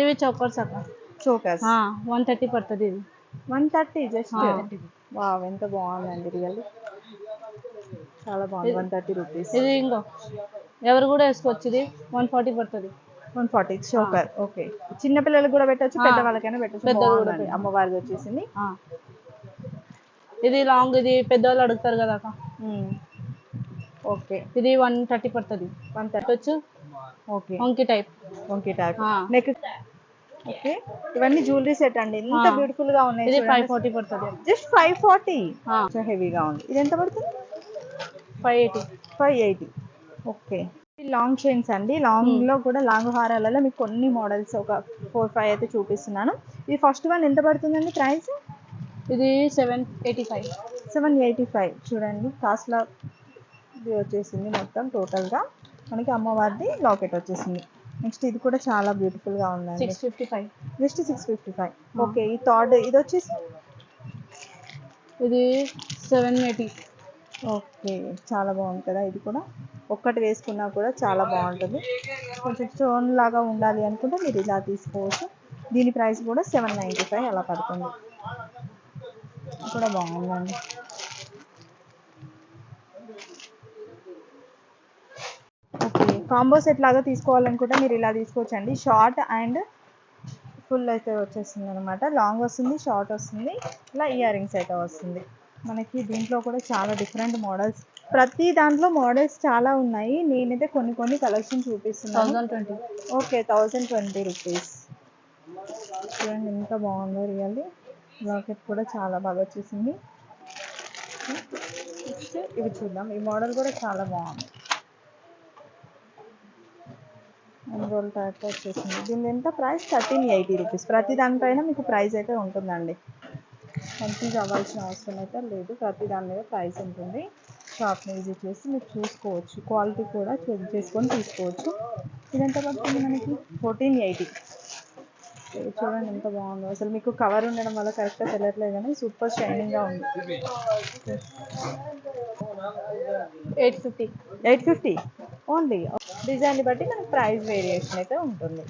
ఇవి చోకర్స్ అక్క. చోకర్స్ 130 పడుతుంది ఇది. 130 జస్ట్. వావ్, ఎంత బాగుందండి రియల్లీ, చాలా బాగుంది. 130 రూపీస్. ఇది ఇంకో ఎవరు కూడా వేసుకోవచ్చు. ఇది 140 పడుతుంది. 140 చోకర్. ఓకే, చిన్న పిల్లలకు కూడా పెట్టచ్చు, పెద్ద వాళ్ళకైనా పెట్టచ్చు. బాగుందండి. అమ్మవారిది వచ్చేసింది. ఇది లాంగ్, ఇది పెద్దవాళ్ళు అడుగుతారు కదా అక్క. ఓకే, ఇది 130 పడుతుంది. 130. ఓకే, వంకి టైప్. వంకీ టైప్ నెక్. ఓకే, ఇవన్నీ జ్యువెలరీ సెట్ అండి. ఎంత బ్యూటిఫుల్ గా ఉన్నాయి. ఇది 540 పడుతుంది. జస్ట్ 540. సో హెవీగా ఉంది. ఇది ఎంత పడుతుంది? 580. 580. ఓకే, లాంగ్ చైన్స్ అండి. లాంగ్ లో కూడా లాంగ్ హారాలలో మీకు కొన్ని మోడల్స్ ఒక 4-5 అయితే చూపిస్తున్నాను. ఇది ఫస్ట్ వన్ ఎంత పడుతుందండి ప్రైస్? ఇది 785. 785. చూడండి, కాస్ట్లా ఇది వచ్చేసింది మొత్తం టోటల్గా. మనకి అమ్మవారిది లాకెట్ వచ్చేసింది. నెక్స్ట్ ఇది కూడా చాలా బ్యూటిఫుల్గా ఉందండి. 655. జస్ట్ 655. ఓకే, ఈ థర్డ్ ఇది వచ్చేసి ఇది 780. ఓకే, చాలా బాగుంది కదా. ఇది కూడా ఒక్కటి వేసుకున్నా కూడా చాలా బాగుంటుంది. కొంచెం స్టోన్ లాగా ఉండాలి అనుకుంటే మీరు ఇలా తీసుకోవచ్చు. దీని ప్రైస్ కూడా 795 అలా పడుతుంది. ఇది కూడా బాగుందండి. ఓకే, కాంబో సెట్ లాగా తీసుకోవాలనుకుంటే మీరు ఇలా తీసుకోవచ్చండి. షార్ట్ అండ్ ఫుల్ అయితే వచ్చేస్తుంది అనమాట. లాంగ్ వస్తుంది, షార్ట్ వస్తుంది, ఇలా ఇయర్ రింగ్స్ అయితే వస్తుంది. మనకి దీంట్లో కూడా చాలా డిఫరెంట్ మోడల్స్, ప్రతి దాంట్లో మోడల్స్ చాలా ఉన్నాయి. నేనైతే కొన్ని కలెక్షన్ చూపిస్తున్నాను. 1020. Okay, 1020 rupees. చూడండి ఎంత బాగుందో రియల్లీ. లాకెట్ కూడా చాలా బాగా వచ్చేసింది. ఇవి చూద్దాం. ఈ మోడల్ కూడా చాలా బాగుంది. ఎన్రోల్ టైప్ వచ్చేసింది. దీని ఎంత ప్రైస్? 1380 రూపీస్. ప్రతి దానిపైన మీకు ప్రైస్ అయితే ఉంటుందండి. కన్ఫ్యూజ్ అవ్వాల్సిన అవసరం అయితే లేదు. ప్రతి దాని మీద ప్రైస్ ఉంటుంది. షాప్ని విజిట్ చేసి మీరు చూసుకోవచ్చు. క్వాలిటీ కూడా చెక్ చేసుకొని తీసుకోవచ్చు. ఇదెంత పడుతుంది మనకి? 1480. చూడండి ఎంత బాగుందో. అసలు మీకు కవర్ ఉండడం వల్ల కరెక్ట్గా తెలియట్లేదు కానీ సూపర్ షైనింగ్గా ఉంది. 850. 850 ఓన్లీ. డిజైన్ని బట్టి మనకి ప్రైస్ వేరియేషన్ అయితే ఉంటుంది.